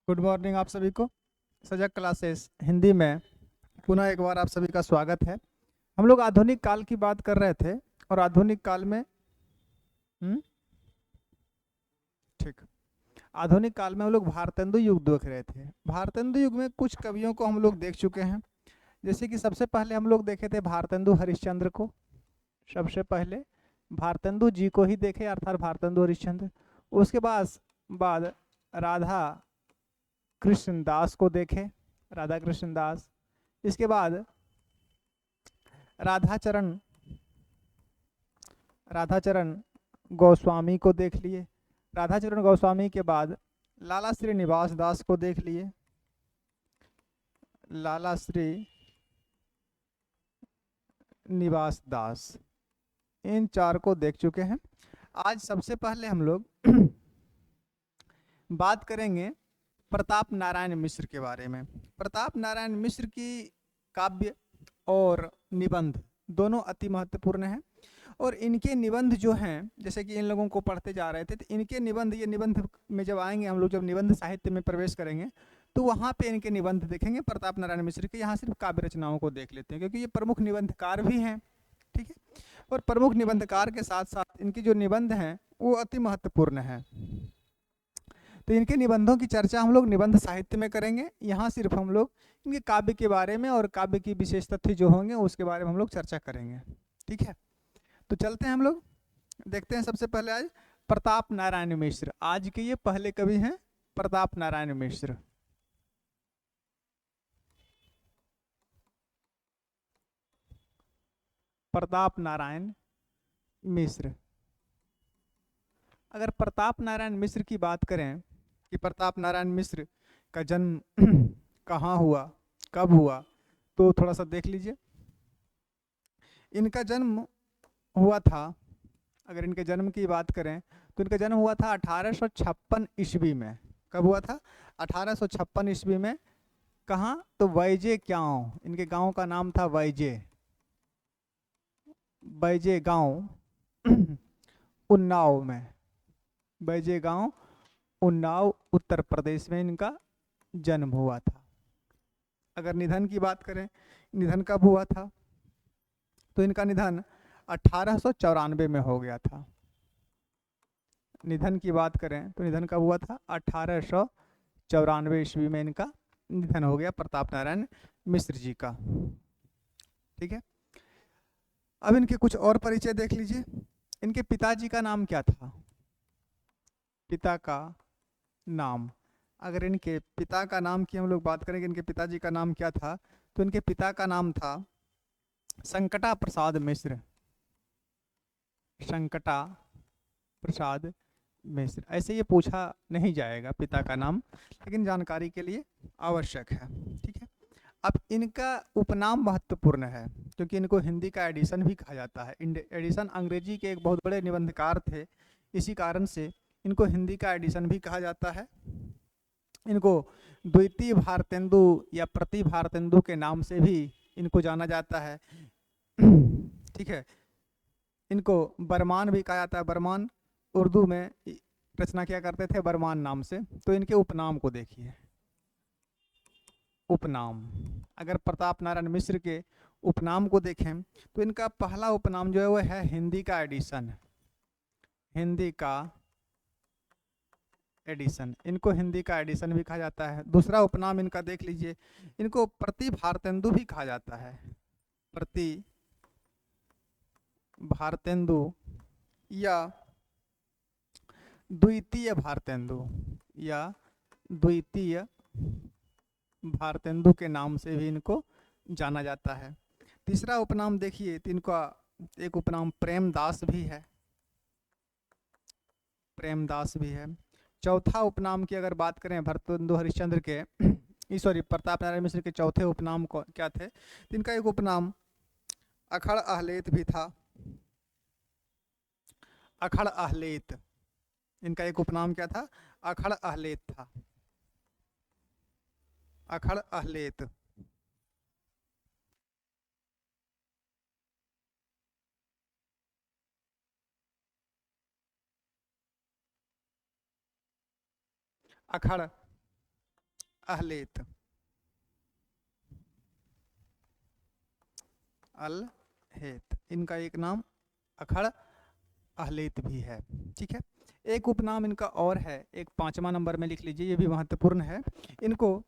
Good morning आप सभी को। सजग क्लासेस हिंदी में पुनः एक बार आप सभी का स्वागत है। हम लोग आधुनिक काल की बात कर रहे थे और आधुनिक काल में ठीक, आधुनिक काल में हम लोग भारतेंदु युग देख रहे थे। भारतेंदु युग में कुछ कवियों को हम लोग देख चुके हैं। जैसे कि सबसे पहले हम लोग देखे थे भारतेंदु हरिश्चंद्र को। सबसे पहले भारतेंदु जी को ही देखे, अर्थात भारतेंदु हरिश्चंद्र। उसके बाद राधा कृष्ण दास को देखे, राधा कृष्ण दास। इसके बाद राधाचरण राधाचरण गोस्वामी को देख लिए। राधाचरण गोस्वामी के बाद लाला श्रीनिवास दास को देख लिए। लाला श्री निवास दास, इन चार को देख चुके हैं। आज सबसे पहले हम लोग बात करेंगे प्रताप नारायण मिश्र के बारे में। प्रताप नारायण मिश्र की काव्य और निबंध दोनों अति महत्वपूर्ण हैं। और इनके निबंध जो हैं, जैसे कि इन लोगों को पढ़ते जा रहे थे, तो इनके निबंध, ये निबंध में जब आएंगे हम लोग, जब निबंध साहित्य में प्रवेश करेंगे तो वहाँ पे इनके निबंध देखेंगे प्रताप नारायण मिश्र के। यहाँ सिर्फ काव्य रचनाओं को देख लेते हैं क्योंकि ये प्रमुख निबंधकार भी हैं, ठीक है। और प्रमुख निबंधकार के साथ साथ इनके जो निबंध हैं वो अति महत्वपूर्ण हैं। तो इनके निबंधों की चर्चा हम लोग निबंध साहित्य में करेंगे। यहाँ सिर्फ हम लोग इनके काव्य के बारे में और काव्य की विशेष तथ्य जो होंगे उसके बारे में हम लोग चर्चा करेंगे, ठीक है। तो चलते हैं हम लोग, देखते हैं सबसे पहले आज प्रताप नारायण मिश्र। आज के ये पहले कवि हैं प्रताप नारायण मिश्र। प्रताप नारायण मिश्र। अगर प्रताप नारायण मिश्र की बात करें कि प्रताप नारायण मिश्र का जन्म कहाँ हुआ, कब हुआ, तो थोड़ा सा देख लीजिए। इनका जन्म हुआ था, अगर इनके जन्म की बात करें तो इनका जन्म हुआ था 1856 ईस्वी में। कब हुआ था? 1856 ईस्वी में। कहाँ? तो वैजे गांव, इनके गांव का नाम था वैजे, बैजे गांव उन्नाव में। बैजे गांव उन्नाव उत्तर प्रदेश में इनका जन्म हुआ था। अगर निधन की बात करें, निधन कब हुआ था, तो इनका निधन 1894 में हो गया था। निधन की बात करें तो निधन कब हुआ था? 1894 ईस्वी में इनका निधन हो गया प्रताप नारायण मिश्र जी का, ठीक है। अब इनके कुछ और परिचय देख लीजिए। इनके पिताजी का नाम क्या था? पिता का नाम, अगर इनके पिता का नाम की हम लोग बात करें कि इनके पिताजी का नाम क्या था, तो इनके पिता का नाम था संकटा प्रसाद मिश्र। संकटा प्रसाद मिश्र। ऐसे ये पूछा नहीं जाएगा पिता का नाम, लेकिन जानकारी के लिए आवश्यक है, ठीक है। अब इनका उपनाम महत्वपूर्ण है क्योंकि इनको हिंदी का एडिशन भी कहा जाता है। एडिशन अंग्रेजी के एक बहुत बड़े निबंधकार थे, इसी कारण से इनको हिंदी का एडिशन भी कहा जाता है। इनको द्वितीय भारतेंदु या प्रति भारतेंदु के नाम से भी इनको जाना जाता है, ठीक है। इनको बर्मान भी कहा जाता है। बर्मान उर्दू में रचना किया करते थे बर्मान नाम से। तो इनके उपनाम को देखिए। उपनाम, अगर प्रताप नारायण मिश्र के उपनाम को देखें तो इनका पहला उपनाम जो है वो है हिंदी का एडिशन। हिंदी का एडिशन, इनको हिंदी का एडिशन भी कहा जाता है। दूसरा उपनाम इनका देख लीजिए, इनको प्रति भारतेंदु भी कहा जाता है। प्रति भारतेंदु या द्वितीय भारतेंदु या द्वितीय भारतेंदु के नाम से भी इनको जाना जाता है। तीसरा उपनाम देखिए तो इनका एक उपनाम प्रेमदास भी है। प्रेमदास भी है। चौथा उपनाम की अगर बात करें भारतेंदु हरिश्चंद्र के सॉरी प्रताप नारायण मिश्र के चौथे उपनाम को क्या थे, तो इनका एक उपनाम अखड़ आहलेत भी था। अखड़ आहलेत, इनका एक उपनाम क्या था? अखड़ आहलेत था। अखड़ आहलेत। अखड़ अहलेत, अल-हेत, इनका एक नाम अखड़ अहलेत भी है। ठीक है, एक उपनाम इनका और है, एक 5वां नंबर में लिख लीजिए, ये भी महत्वपूर्ण है। इनको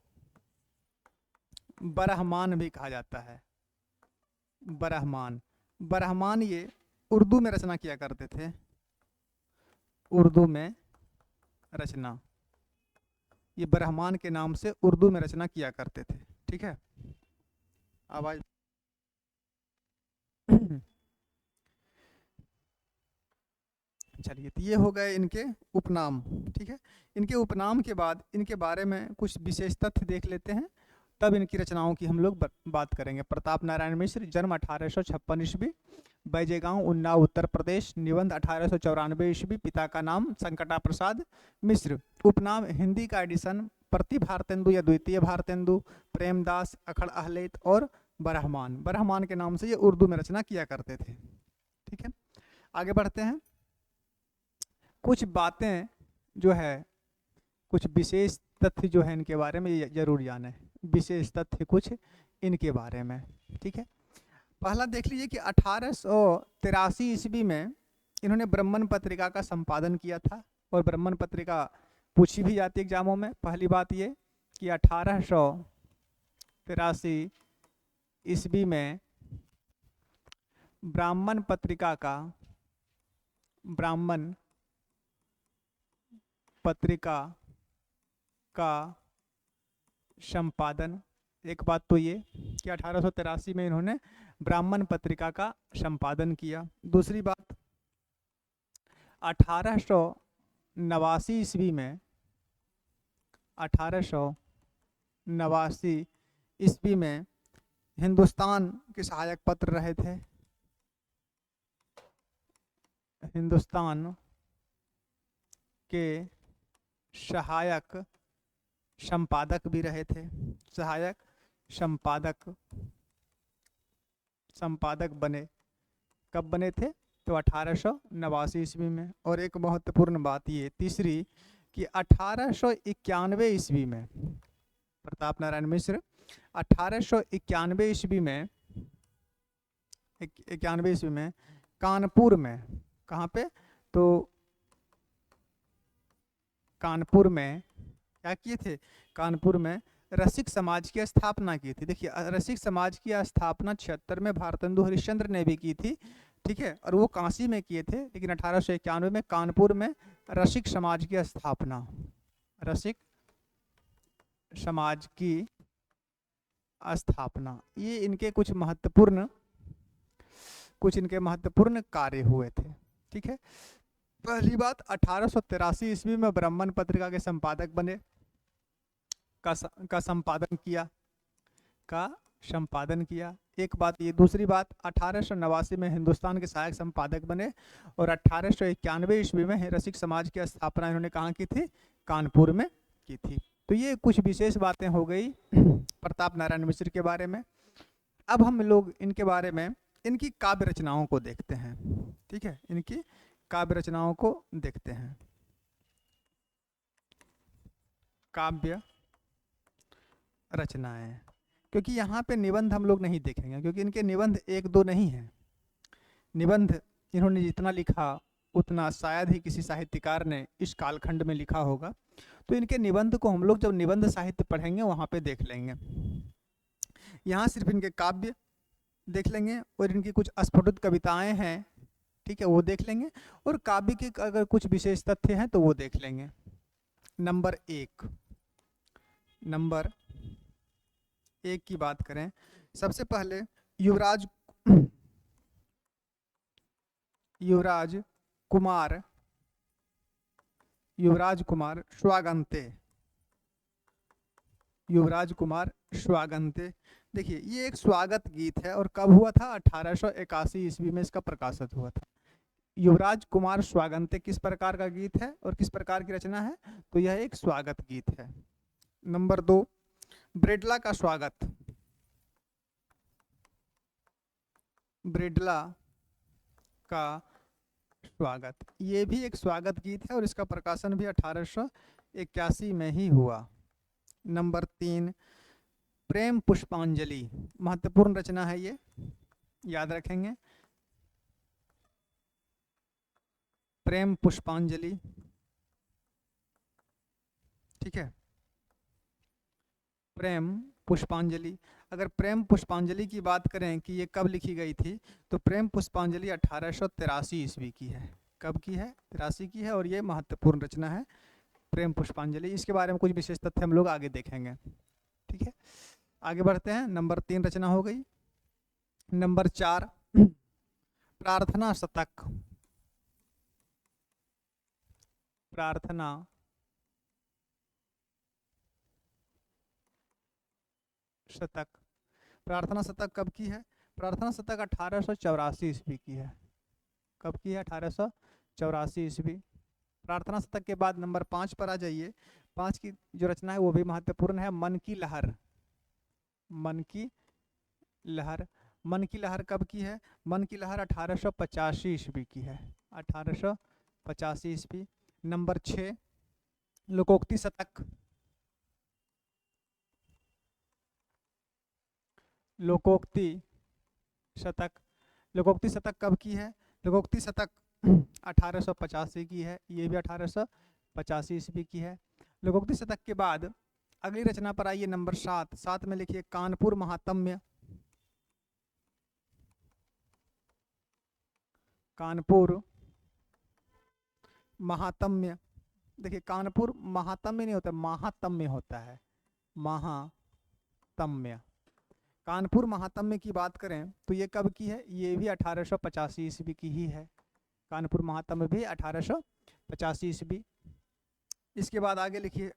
बरहमान भी कहा जाता है। बरहमान, बरहमान ये उर्दू में रचना किया करते थे, उर्दू में रचना, ये बरहमान के नाम से उर्दू में रचना किया करते थे। ठीक है, आवाज चलिए, तो ये हो गए इनके उपनाम। ठीक है, इनके उपनाम के बाद इनके बारे में कुछ विशेष तथ्य देख लेते हैं, तब इनकी रचनाओं की हम लोग बात करेंगे। प्रताप नारायण मिश्र, जन्म 1856 ईस्वी, बैजेगांव, उन्नाव, उत्तर प्रदेश। निबंध 1894 ईस्वी। पिता का नाम संकटा प्रसाद मिश्र। उपनाम हिंदी का एडिशन प्रति भारतेंदु या द्वितीय भारतेंदु, प्रेमदास, अखड़ अहलेत और बरहमान। बरहमान के नाम से ये उर्दू में रचना किया करते थे। ठीक है, आगे बढ़ते हैं। कुछ बातें जो है, कुछ विशेष तथ्य जो है इनके बारे में जरूर जाने, विशेष तथ्य कुछ इनके बारे में। ठीक है, पहला देख लीजिए कि 1883 ईस्वी में इन्होंने ब्राह्मण पत्रिका का संपादन किया था, और ब्राह्मण पत्रिका पूछी भी जाती है एग्जामों में। पहली बात ये कि 1883 ईस्वी में ब्राह्मण पत्रिका का, ब्राह्मण पत्रिका का संपादन, एक बात तो ये कि 1883 में इन्होंने ब्राह्मण पत्रिका का संपादन किया। दूसरी बात, 1889 ईस्वी में, 1889 ईस्वी में हिंदुस्तान के सहायक पत्र रहे थे, हिंदुस्तान के सहायक संपादक भी रहे थे, सहायक संपादक, संपादक बने। कब बने थे? तो 1889 ईस्वी में। और एक महत्वपूर्ण बात ये तीसरी कि 1891 ईस्वी में प्रताप नारायण मिश्र 1891 ईस्वी में, 91 ईस्वी में कानपुर में, कहाँ पे? तो कानपुर में क्या किए थे? कानपुर में रसिक समाज की स्थापना की थी। देखिए, रसिक समाज की स्थापना 76 में भारतेंदु हरिश्चंद्र ने भी की थी। ठीक है, और वो काशी में किए थे, लेकिन 1891 में कानपुर में रसिक समाज की स्थापना, रसिक समाज की स्थापना, ये इनके कुछ महत्वपूर्ण कार्य हुए थे। ठीक है, पहली बात 1883 ईस्वी में ब्राह्मण पत्रिका के संपादक बने, का संपादन किया, एक बात ये। दूसरी बात, 1889 में हिंदुस्तान के सहायक संपादक बने, और 1891 ईस्वी में रसिक समाज की स्थापना इन्होंने कहाँ की थी? कानपुर में की थी। तो ये कुछ विशेष बातें हो गई प्रताप नारायण मिश्र के बारे में। अब हम लोग इनके बारे में, इनकी काव्य रचनाओं को देखते हैं। ठीक है, इनकी काव्य रचनाओं को देखते हैं। काव्य रचनाएं, क्योंकि यहाँ पे निबंध हम लोग नहीं देखेंगे, क्योंकि इनके निबंध एक दो नहीं हैं। निबंध इन्होंने जितना लिखा उतना शायद ही किसी साहित्यकार ने इस कालखंड में लिखा होगा। तो इनके निबंध को हम लोग जब निबंध साहित्य पढ़ेंगे वहाँ पे देख लेंगे। यहाँ सिर्फ इनके काव्य देख लेंगे, और इनकी कुछ अस्फुटित कविताएं हैं, ठीक है, वो देख लेंगे, और काव्य के अगर कुछ विशेष तथ्य हैं तो वो देख लेंगे। नंबर एक की बात करें, सबसे पहले युवराज कुमार स्वागंते। देखिए, ये एक स्वागत गीत है, और कब हुआ था? 1881 ईस्वी में इसका प्रकाशित हुआ था। युवराज कुमार स्वागंते किस प्रकार का गीत है और किस प्रकार की रचना है? तो यह एक स्वागत गीत है। नंबर 2, ब्रेडला का स्वागत। ब्रेडला का स्वागत, ये भी एक स्वागत गीत है, और इसका प्रकाशन भी 1881 में ही हुआ। नंबर 3 प्रेम पुष्पांजलि, महत्वपूर्ण रचना है ये, याद रखेंगे। प्रेम पुष्पांजलि, ठीक है। प्रेम पुष्पांजलि, अगर प्रेम पुष्पांजलि की बात करें कि ये कब लिखी गई थी, तो प्रेम पुष्पांजलि 1883 ईस्वी की है। कब की है? 83 की है, और ये महत्वपूर्ण रचना है प्रेम पुष्पांजलि। इसके बारे में कुछ विशेष तथ्य हम लोग आगे देखेंगे, ठीक है। आगे बढ़ते हैं। नंबर 3 रचना हो गई। नंबर 4 प्रार्थना शतक, प्रार्थना शतक। प्रार्थना शतक कब की है? प्रार्थना शतक 1884 ईस्वी की है। कब की है? 1884 ईस्वी। प्रार्थना शतक के बाद नंबर 5 पर आ जाइए। 5 की जो रचना है वो भी महत्वपूर्ण है, मन की लहर। मन की लहर, मन की लहर कब की है? मन की लहर 1885 ईस्वी की है, 1885 ईस्वी। नंबर 6 लोकोक्ति शतक, लोकोक्ति शतक। लोकोक्ति शतक कब की है? लोकोक्ति शतक 1885 की है, ये भी 1885 ईस्वी की है। लोकोक्ति शतक के बाद अगली रचना पर आइए, नंबर 7। 7 में लिखिए कानपुर महात्म्य। कानपुर महात्म्य, देखिए कानपुर महात्म्य नहीं होता, महात्म्य होता है, महात्म्य। कानपुर महात्म्य की बात करें तो ये कब की है? ये भी 1885 ईस्वी की ही है। कानपुर महात्म्य भी 1885 ईस्वी। इसके बाद आगे लिखिए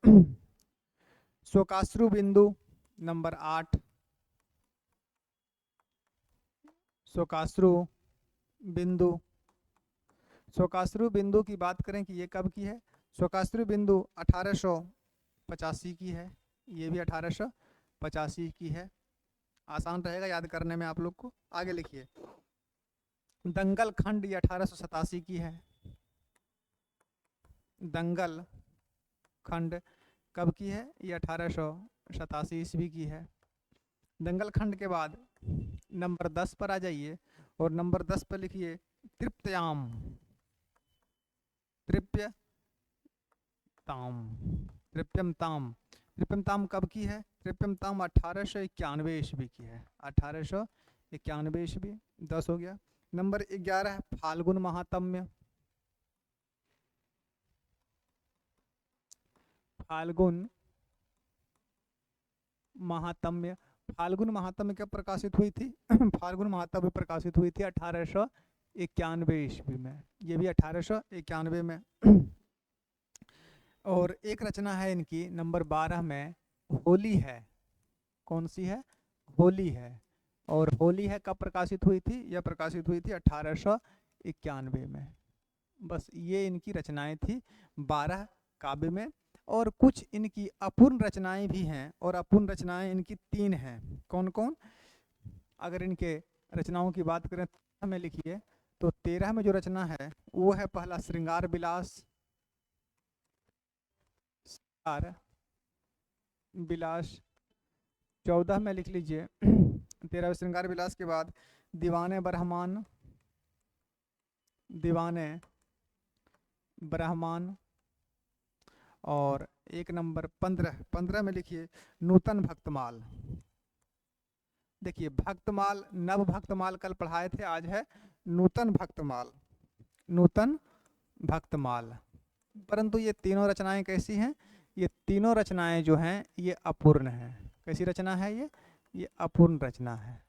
शोकाश्रु बिंदु, नंबर 8। शोकाश्रु बिंदु, शोकाश्रु बिंदु की बात करें कि ये कब की है? शोकाश्रु बिंदु 1885 की है, ये भी 1885 की है। आसान रहेगा याद करने में आप लोग को। आगे लिखिए दंगल खंड, ये 1887 की है। दंगल खंड कब की है? ये 1887 ईस्वी की है। दंगल खंड के बाद नंबर 10 पर आ जाइए, और नंबर 10 पर लिखिए तृप्तयाम। तृप्यताम, तृप्यम ताम। तृप्यम ताम कब की है? तृप्यम ताम 1891 ईस्वी की है, 1891 ईस्वी। 10 हो गया। नंबर 11 फाल्गुन महात्म्य। फाल्गुन महात्म्य, फाल्गुन महात्म्य कब प्रकाशित हुई थी? फाल्गुन महात्म्य प्रकाशित हुई थी 1891 ईस्वी में, ये भी 1891 में। और एक रचना है इनकी नंबर 12 में, होली है। कौन सी है? होली है। और होली है कब प्रकाशित हुई थी? यह प्रकाशित हुई थी 1891 में। बस ये इनकी रचनाएं थी 12 काव्य में। और कुछ इनकी अपूर्ण रचनाएं भी हैं, और अपूर्ण रचनाएं इनकी 3 हैं। कौन कौन? अगर इनके रचनाओं की बात करें हमें लिखिए, तो 13 में जो रचना है वो है पहला श्रृंगार विलास। श्रृंगार विलास 14 में लिख लीजिए। 13 श्रृंगार विलास के बाद दीवाने ब्रह्मान, दीवाने ब्रह्मान। और एक नंबर 15 में लिखिए नूतन भक्तमाल। देखिए भक्तमाल, नव भक्तमाल कल पढ़ाए थे, आज है नूतन भक्तमाल, नूतन भक्तमाल। परंतु ये तीनों रचनाएं कैसी हैं? ये तीनों रचनाएं जो हैं ये अपूर्ण हैं। कैसी रचना है ये अपूर्ण रचना है।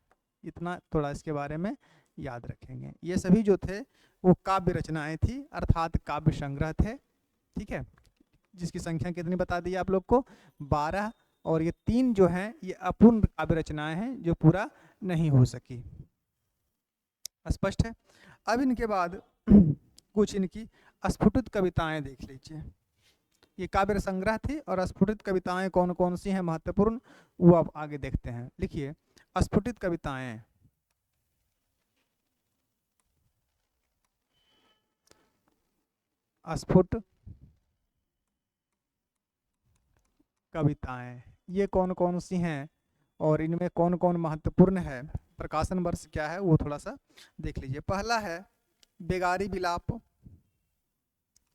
इतना थोड़ा इसके बारे में याद रखेंगे। ये सभी जो थे वो काव्य रचनाएं थी, अर्थात काव्य संग्रह थे, ठीक है, जिसकी संख्या कितनी बता दी आप लोग को? 12। और ये 3 जो हैं ये अपूर्ण काव्य रचनाएं हैं जो पूरा नहीं हो सकी। स्पष्ट है? अब इनके बाद कुछ इनकी अस्फुटित कविताएं देख लीजिए। ये काव्य संग्रह थी, और स्फुटित कविताएं कौन कौन सी हैं महत्वपूर्ण, वो आप आगे देखते हैं। लिखिए स्फुटित कविताएं। स्फुट कविताएं ये कौन कौन सी हैं और इनमें कौन कौन महत्वपूर्ण है, प्रकाशन वर्ष क्या है, वो थोड़ा सा देख लीजिए। पहला है बेगारी विलाप,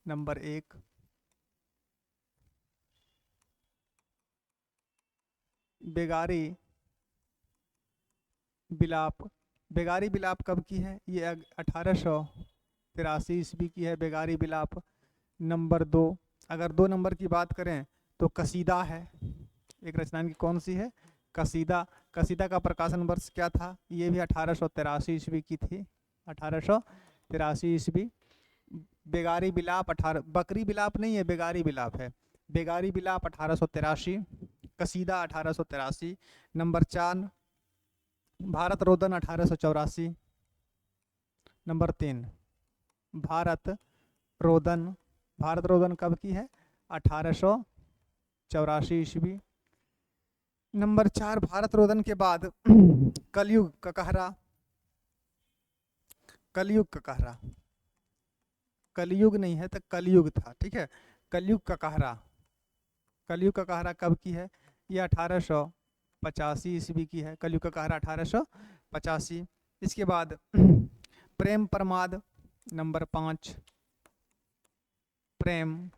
नंबर 1। बेगारी विलाप, बेगारी विलाप कब की है? ये 1883 ईस्वी की है बेगारी विलाप। नंबर 2, अगर 2 नंबर की बात करें तो कसीदा है। एक रचना इनकी कौन सी है? कसीदा। कसीदा का प्रकाशन वर्ष क्या था? ये भी 1883 ईस्वी की थी, 1883 ईस्वी। बेगारी विलाप 18, बकरी विलाप नहीं है, बेगारी विलाप है। बेगारी विलाप 1883, कसीदा 1883। नंबर 4 भारत रोदन 1884। नंबर 3 भारत रोदन, भारत रोदन कब की है? 1884 ईस्वी। नंबर 4 भारत रोदन के बाद कलयुग का कहरा, कलयुग का कहरा, कलयुग नहीं है तो कलयुग था, ठीक है। कलयुग का कहरा, कलयुग का कहरा कब की है? ये 1885 ईस्वी की है, कलयुग का कहरा 1885। इसके बाद प्रेम प्रमाद, नंबर 5। प्रेम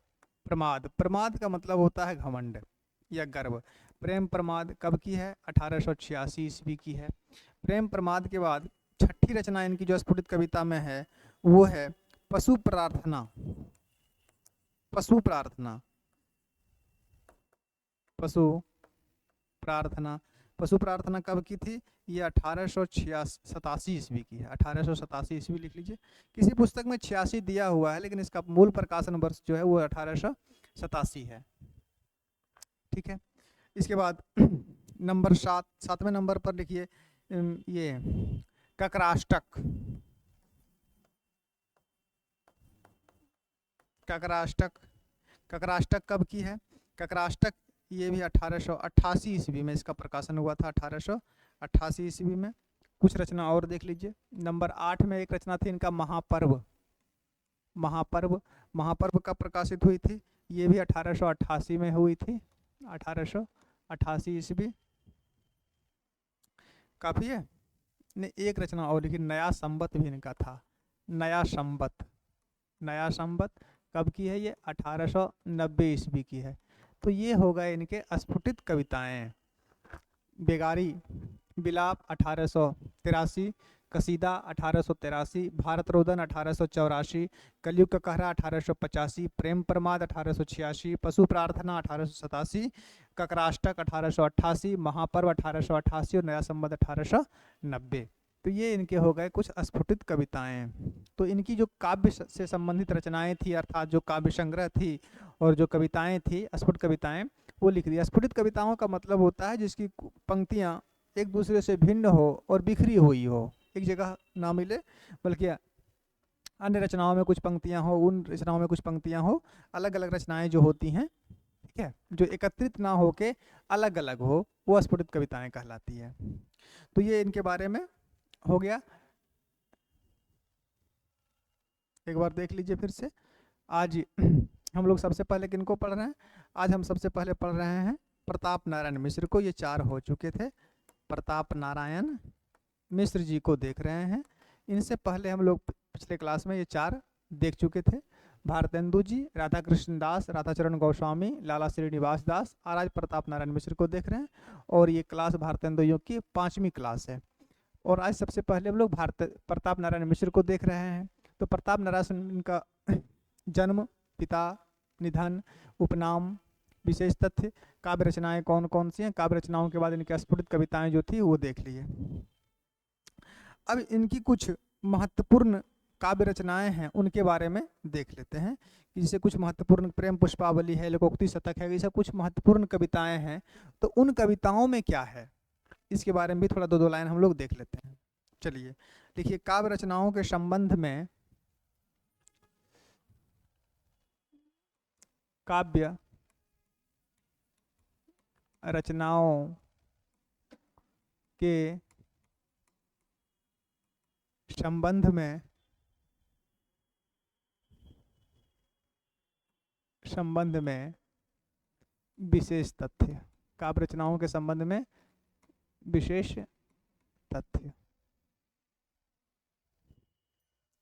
प्रमाद, प्रमाद का मतलब होता है घमंड या गर्व। प्रेम प्रमाद कब की है? 1886 ईस्वी की है। प्रेम प्रमाद के बाद छठी रचना इनकी जो स्फुटित कविता में है वो है पशु प्रार्थना। पशु प्रार्थना, पशु प्रार्थना, पशु प्रार्थना कब की थी? ये 1887 ईस्वी की है, 1887 ईस्वी लिख लीजिए। किसी पुस्तक में 86 दिया हुआ है लेकिन इसका मूल प्रकाशन वर्ष जो है वो 1887 है, ठीक है। इसके बाद नंबर 7, 7वें नंबर पर लिखिए ये ककराष्टक। ककराष्टक, ककराष्टक कब की है? ककराष्टक ये भी 1888 ईस्वी में इसका प्रकाशन हुआ था, 1888 ईस्वी में। कुछ रचना और देख लीजिए। नंबर 8 में एक रचना थी इनका महापर्व। महापर्व, महापर्व कब प्रकाशित हुई थी? ये भी 1888 में हुई थी, 1888 ईस्वी। काफी है। ने एक रचना और लिखी, नया संबत भी इनका था। नया संबत, नया संबत कब की है? ये 1890 ईस्वी की है। तो ये हो गए इनके स्फुटित कविताएं। बेगारी विलाप 1883, कसीदा 1883, भारत रोदन 1884, कलयुग का कहरा 1885, प्रेम प्रमाद 1886, पशु प्रार्थना 1887, ककराष्टक 1888, महापर्व 1888 और नया संबत 1890। तो ये इनके हो गए कुछ स्फुटित कविताएं। तो इनकी जो काव्य से संबंधित रचनाएं थी, अर्थात जो काव्य संग्रह थी और जो कविताएं थी स्फुट कविताएं, वो लिख दिया। स्फुटित कविताओं का मतलब होता है जिसकी पंक्तियां एक दूसरे से भिन्न हो और बिखरी हुई हो, एक जगह ना मिले, बल्कि अन्य रचनाओं में कुछ पंक्तियां हो, उन रचनाओं में कुछ पंक्तियां हो, अलग अलग रचनाएं जो होती हैं, ठीक है, जो एकत्रित ना हो के अलग अलग हो, वो स्फुटित कविताएं कहलाती है। तो ये इनके बारे में हो गया। एक बार देख लीजिए फिर से। आज हम लोग सबसे पहले किनको पढ़ रहे हैं? आज हम सबसे पहले पढ़ रहे हैं प्रताप नारायण मिश्र को। ये 4 हो चुके थे। प्रताप नारायण मिश्र जी को देख रहे हैं। इनसे पहले हम लोग पिछले क्लास में ये 4 देख चुके थे। भारतेंदु जी, राधा कृष्ण दास, राधाचरण गोस्वामी, लाला श्रीनिवास दास, और आज प्रताप नारायण मिश्र को देख रहे हैं। और ये क्लास भारतेंदु योग की 5वीं क्लास है। और आज सबसे पहले हम लोग प्रताप नारायण मिश्र को देख रहे हैं। तो प्रताप नारायण का जन्म, पिता, निधन, उपनाम, विशेष तथ्य, काव्य रचनाएं कौन कौन सी हैं, काव्य रचनाओं के बाद इनकी स्फुटित कविताएं जो थी वो देख लिए। अब इनकी कुछ महत्वपूर्ण काव्य रचनाएं हैं उनके बारे में देख लेते हैं कि जैसे कुछ महत्वपूर्ण प्रेम पुष्पावली है, लोकोक्ति शतक है, ये सब कुछ महत्वपूर्ण कविताएं हैं। तो उन कविताओं में क्या है इसके बारे में भी थोड़ा 2 लाइन हम लोग देख लेते हैं। चलिए देखिए, काव्य रचनाओं के संबंध में, काव्य रचनाओं के संबंध में विशेष तथ्य, काव्य रचनाओं के संबंध में विशेष तथ्य।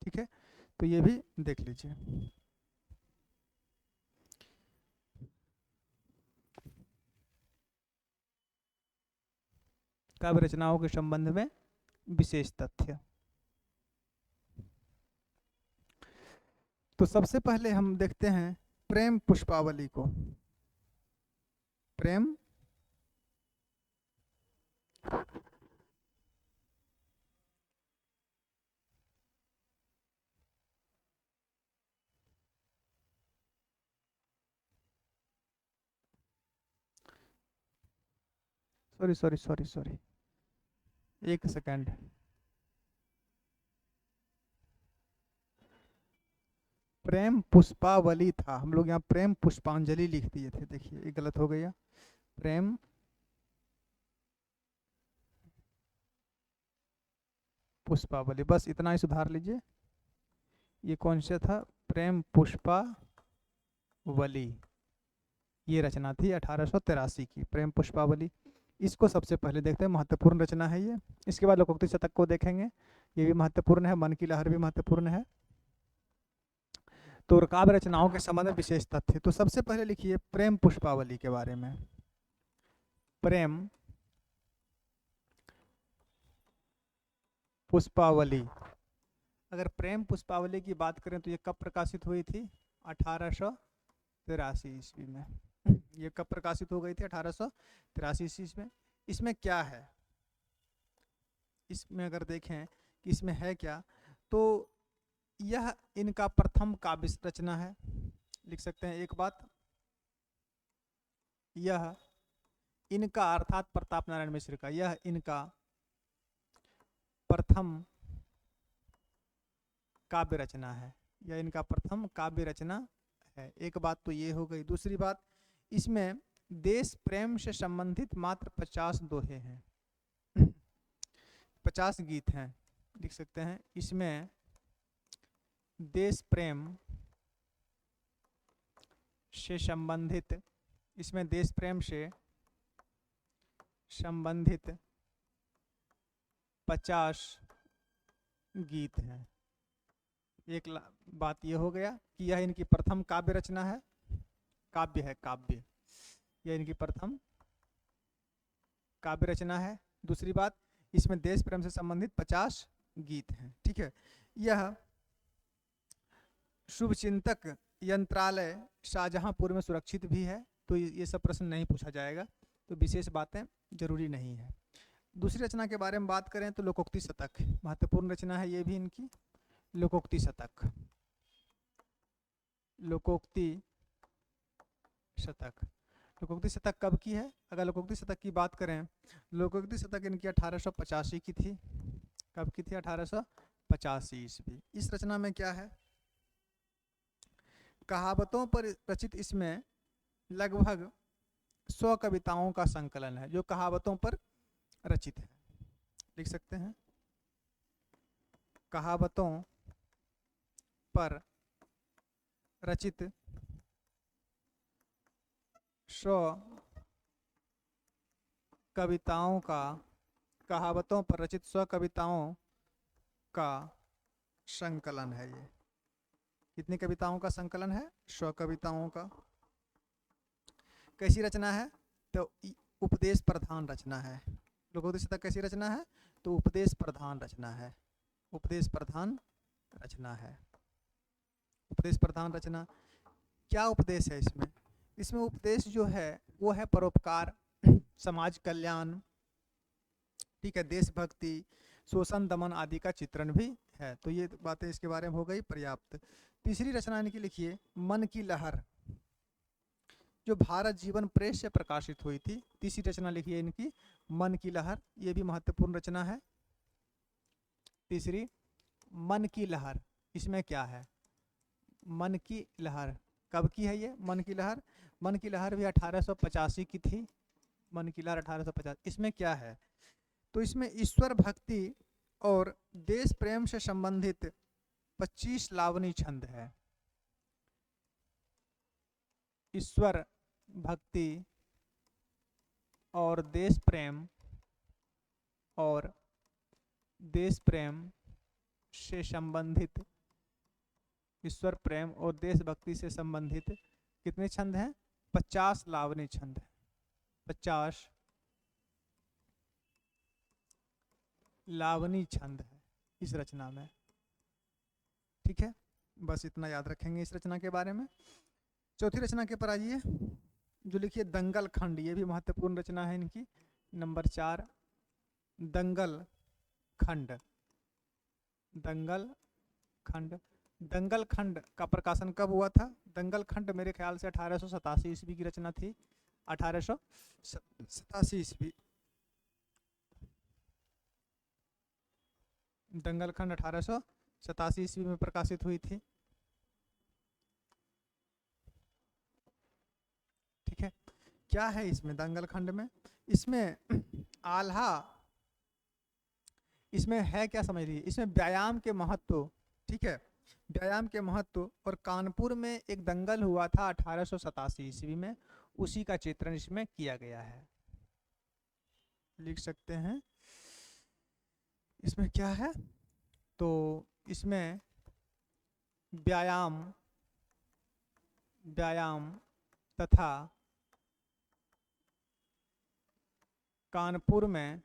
ठीक है, तो ये भी देख लीजिए। काव्य रचनाओं के संबंध में विशेष तथ्य। तो सबसे पहले हम देखते हैं प्रेम पुष्पावली को। प्रेम सॉरी, एक सेकंड। प्रेम पुष्पावली था, हम लोग यहाँ प्रेम पुष्पांजलि लिख दिए थे, देखिए ये गलत हो गया। प्रेम पुष्पावली, बस इतना ही सुधार लीजिए। ये कौन सा था? प्रेम पुष्पावली, ये रचना थी 1883 की, प्रेम पुष्पावली। इसको सबसे पहले देखते हैं, महत्वपूर्ण रचना है ये। इसके बाद लोकोक्ति शतक को देखेंगे, ये भी महत्वपूर्ण है। मन की लहर भी महत्वपूर्ण है। तो काव्य रचनाओं के संबंध में विशेष तथ्य, तो सबसे पहले लिखिए प्रेम पुष्पावली के बारे में। प्रेम पुष्पावली, अगर प्रेम पुष्पावली की बात करें तो ये कब प्रकाशित हुई थी? 1883 ईस्वी में। ये कब प्रकाशित हो गई थी? 1883 ईस्वी में। इसमें क्या है, इसमें अगर देखें कि इसमें है क्या, तो यह इनका प्रथम काव्य रचना है। लिख सकते हैं एक बात, यह इनका अर्थात प्रताप नारायण मिश्र का, यह इनका प्रथम काव्य रचना है, यह इनका प्रथम काव्य रचना है। एक बात तो ये हो गई। दूसरी बात, इसमें देश प्रेम से संबंधित मात्र 50 दोहे हैं, 50 गीत हैं। लिख सकते हैं इसमें देश प्रेम से संबंधित, इसमें देश प्रेम से संबंधित 50 गीत हैं। एक बात ये हो गया कि यह इनकी प्रथम काव्य रचना है, काव्य है, काव्य, यह इनकी प्रथम काव्य रचना है। दूसरी बात, इसमें देश प्रेम से संबंधित 50 गीत हैं। ठीक है, यह शुभचिंतक यंत्रालय शाहजहांपुर में सुरक्षित भी है। तो ये सब प्रश्न नहीं पूछा जाएगा, तो विशेष बातें जरूरी नहीं है। दूसरी रचना के बारे में बात करें तो लोकोक्ति शतक, महत्वपूर्ण रचना है ये भी इनकी। लोकोक्ति शतक, लोकोक्ति शतक, लोकोक्ति शतक कब की है? अगर लोकोक्ति शतक की बात करें, लोकोक्ति शतक इनकी 1885 की थी। कब की थी? 1885 ईस्वी। इस रचना में क्या है? कहावतों पर रचित इसमें लगभग 100 कविताओं का संकलन है, जो कहावतों पर रचित है। लिख सकते हैं कहावतों पर रचित 100 कविताओं का, कहावतों पर रचित 100 कविताओं का संकलन है ये। कितनी कविताओं का संकलन है? 100 कविताओं का। कैसी रचना है? तो उपदेश प्रधान रचना है। लोकोक्ति शतक कैसी रचना है? तो उपदेश प्रधान रचना है, उपदेश प्रधान रचना है। उपदेश प्रधान रचना, क्या उपदेश है इसमें? इसमें उपदेश जो है वो है परोपकार, समाज कल्याण, ठीक है, देशभक्ति, शोषण दमन आदि का चित्रण भी है। तो ये बातें इसके बारे में हो गई पर्याप्त। तीसरी रचना इनकी लिखिए मन की लहर, जो भारत जीवन प्रेस से प्रकाशित हुई थी। तीसरी रचना लिखिए इनकी मन की लहर, ये भी महत्वपूर्ण रचना है। तीसरी मन की लहर, इसमें क्या है? मन की लहर कब की है ये? मन की लहर, मन की लहर भी 1885 की थी। मन की लहर 1850। इसमें क्या है? तो इसमें ईश्वर भक्ति और देश प्रेम से संबंधित 25 लावनी छंद है। ईश्वर भक्ति और देश प्रेम से संबंधित, ईश्वर प्रेम और देशभक्ति से संबंधित कितने छंद हैं? 50 लावनी छंद है। 50 लावनी छंद है इस रचना में। ठीक है, बस इतना याद रखेंगे इस रचना के बारे में। चौथी रचना के पर आइए, जो लिखिए दंगल खंड। ये भी महत्वपूर्ण रचना है इनकी। नंबर 4 दंगल खंड। दंगल खंड, दंगल खंड का प्रकाशन कब हुआ था? दंगल खंड मेरे ख्याल से 1887 ईस्वी की रचना थी। 1887 ईस्वी। दंगल खंड 1887 ईस्वी में प्रकाशित हुई थी। ठीक है, क्या है इसमें दंगल खंड में? इसमें आल्हा, इसमें है क्या समझ लीजिए, इसमें व्यायाम के महत्व, ठीक है, व्यायाम के महत्व और कानपुर में एक दंगल हुआ था 1887 ईस्वी में, उसी का चित्रण इसमें किया गया है। लिख सकते हैं इसमें क्या है, तो इसमें व्यायाम तथा कानपुर में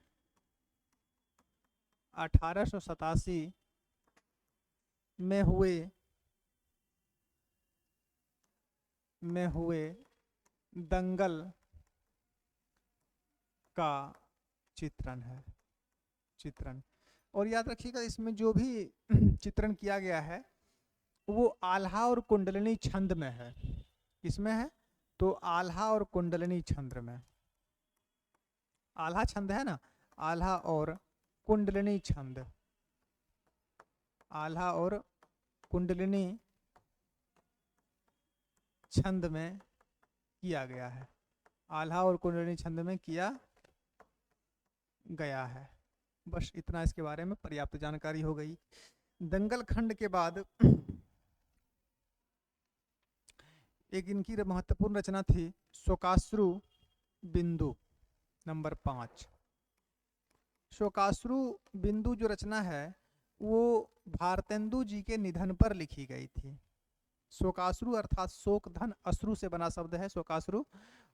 1887 में हुए दंगल का चित्रण है। चित्रण, और याद रखिएगा इसमें जो भी चित्रण किया गया है वो आल्हा और कुंडलिनी छंद में है। किसमें है? तो आल्हा और कुंडलिनी छंद में। आल्हा छंद है ना, आल्हा और कुंडलिनी छंद, आल्हा और कुंडलिनी छंद में किया गया है। आल्हा और कुंडलिनी छंद में किया गया है। बस इतना इसके बारे में पर्याप्त जानकारी हो गई। दंगल खंड के बाद एक इनकी महत्वपूर्ण रचना थी शोकाश्रु बिंदु, नंबर 5। शोकाश्रु बिंदु जो रचना है वो भारतेंदु जी के निधन पर लिखी गई थी। शोकाश्रु अर्थात शोक धन अश्रु से बना शब्द है शोकाश्रु,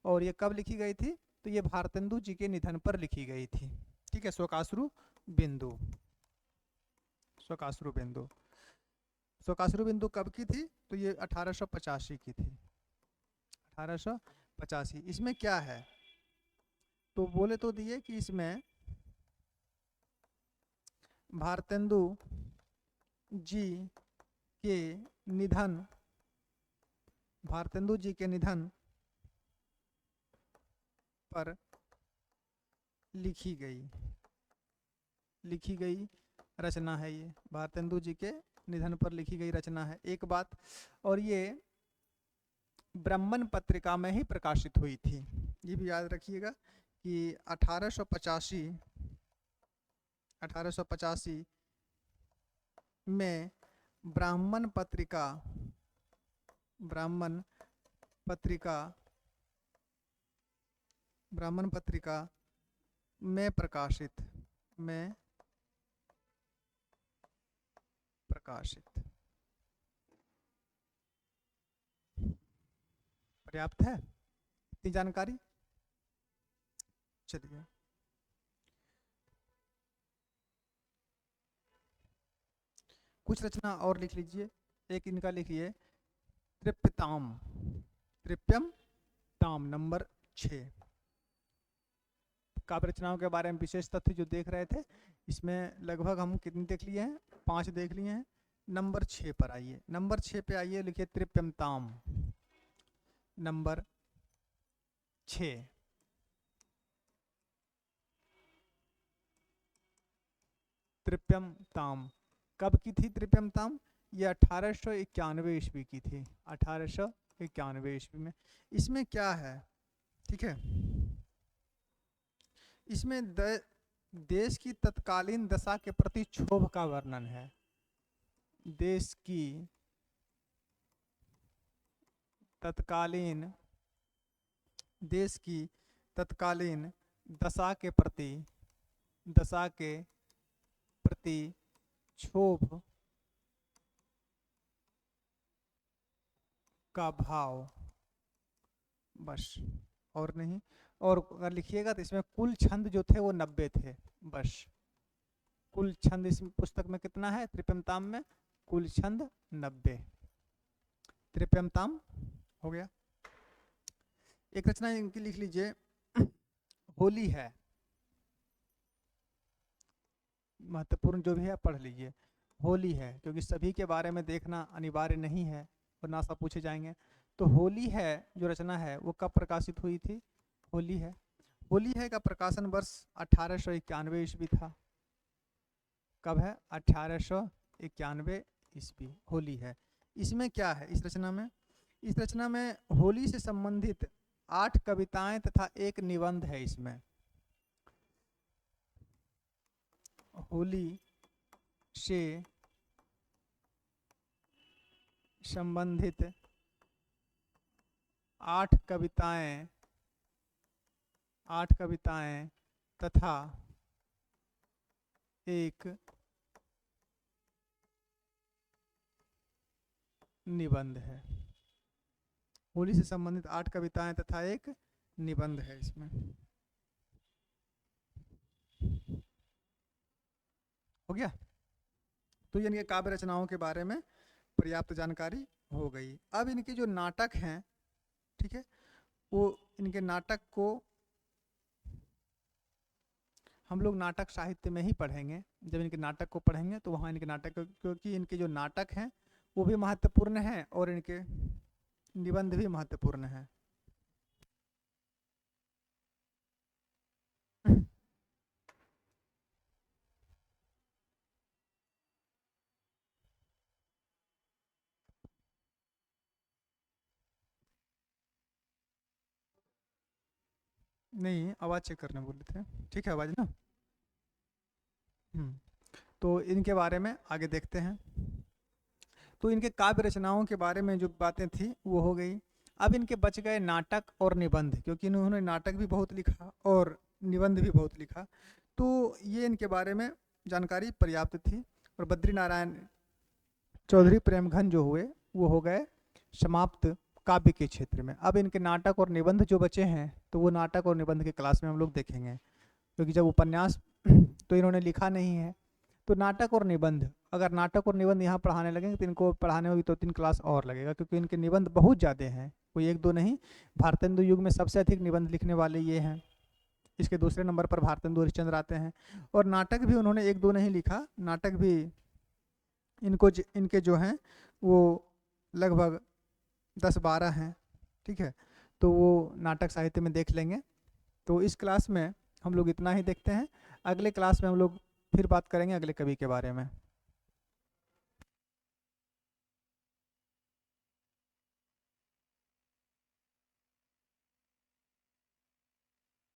और ये कब लिखी गई थी? तो ये भारतेंदु जी के निधन पर लिखी गई थी। ठीक है, शोकाश्रु बिंदु। शोकाश्रु बिंदु, शोकाश्रु बिंदु कब की थी? तो ये 1885 की थी। 1885। इसमें क्या है? तो बोले तो दिए कि इसमें भारतेंदु जी के निधन, भारतेंदु जी के निधन पर लिखी गई रचना है। ये भारतेंदु जी के निधन पर लिखी गई रचना है। एक बात और, ये ब्राह्मण पत्रिका में ही प्रकाशित हुई थी। ये भी याद रखिएगा कि 1885 में ब्राह्मण पत्रिका में प्रकाशित पर्याप्त है इतनी जानकारी। चलिए कुछ रचना और लिख लीजिए। एक इनका लिखिए तृप्यताम नंबर 6। काव्य रचनाओं के बारे में विशेष तथ्य जो देख रहे थे, इसमें लगभग हम कितने देख लिए हैं? 5 देख लिए हैं। नंबर 6 पर आइए। नंबर 6 पे आइए, लिखिए तृप्यताम नंबर 6। तृप्यताम कब की थी? तृप्यताम ये 1891 ईस्वी की थी। 1891 ईस्वी में। इसमें क्या है? ठीक है, इसमें देश की तत्कालीन दशा के प्रति क्षोभ का वर्णन है। देश की तत्कालीन देश की तत्कालीन दशा के प्रति क्षोभ का भाव, बस, और नहीं। और अगर लिखिएगा तो इसमें कुल छंद जो थे वो 90 थे, बस। कुल छंद इस पुस्तक में कितना है त्रिप्यमताम में? कुल छंद 90। त्रिप्यमताम हो गया। एक रचना इनकी लिख लीजिए, होली है, महत्वपूर्ण जो भी है पढ़ लीजिए। होली है, क्योंकि सभी के बारे में देखना अनिवार्य नहीं है वरना सब पूछे जाएंगे। तो होली है जो रचना है वो कब प्रकाशित हुई थी? होली है, होली है का प्रकाशन वर्ष 1891 ईस्वी था। कब है? 1891 ईस्वी होली है। इसमें क्या है इस रचना में? इस रचना में होली से संबंधित 8 कविताएं तथा एक निबंध है। इसमें होली से संबंधित 8 कविताएं तथा एक निबंध है। होली से संबंधित 8 कविताएं तथा एक निबंध है इसमें। हो गया? तो यानी काव्य रचनाओं के बारे में पर्याप्त जानकारी हो गई। अब इनके जो नाटक हैं, ठीक है, वो इनके नाटक को हम लोग नाटक साहित्य में ही पढ़ेंगे। जब इनके नाटक को पढ़ेंगे तो वहाँ इनके नाटक, क्योंकि इनके जो नाटक हैं वो भी महत्वपूर्ण हैं और इनके निबंध भी महत्वपूर्ण हैं। नहीं, आवाज़ चेक करने बोले थे। ठीक है, आवाज़ ना। तो इनके बारे में आगे देखते हैं। तो इनके काव्य रचनाओं के बारे में जो बातें थी वो हो गई। अब इनके बच गए नाटक और निबंध, क्योंकि इन्होंने नाटक भी बहुत लिखा और निबंध भी बहुत लिखा। तो ये इनके बारे में जानकारी पर्याप्त थी। और बद्री नारायण चौधरी प्रेमघन जो हुए वो हो गए समाप्त काव्य के क्षेत्र में। अब इनके नाटक और निबंध जो बचे हैं तो वो नाटक और निबंध के क्लास में हम लोग देखेंगे, क्योंकि जब उपन्यास तो इन्होंने लिखा नहीं है। तो नाटक और निबंध, अगर नाटक और निबंध यहाँ पढ़ाने लगेंगे तो इनको पढ़ाने में भी 2-3 क्लास और लगेगा, क्योंकि इनके निबंध बहुत ज़्यादा हैं, कोई 1-2 नहीं। भारतेंदु युग में सबसे अधिक निबंध लिखने वाले ये हैं। इसके दूसरे नंबर पर भारतेंदु हरिश्चंद्र आते हैं। और नाटक भी उन्होंने 1-2 नहीं लिखा, नाटक भी इनके जो हैं वो लगभग 10-12 हैं। ठीक है, तो वो नाटक साहित्य में देख लेंगे। तो इस क्लास में हम लोग इतना ही देखते हैं। अगले क्लास में हम लोग फिर बात करेंगे अगले कवि के बारे में।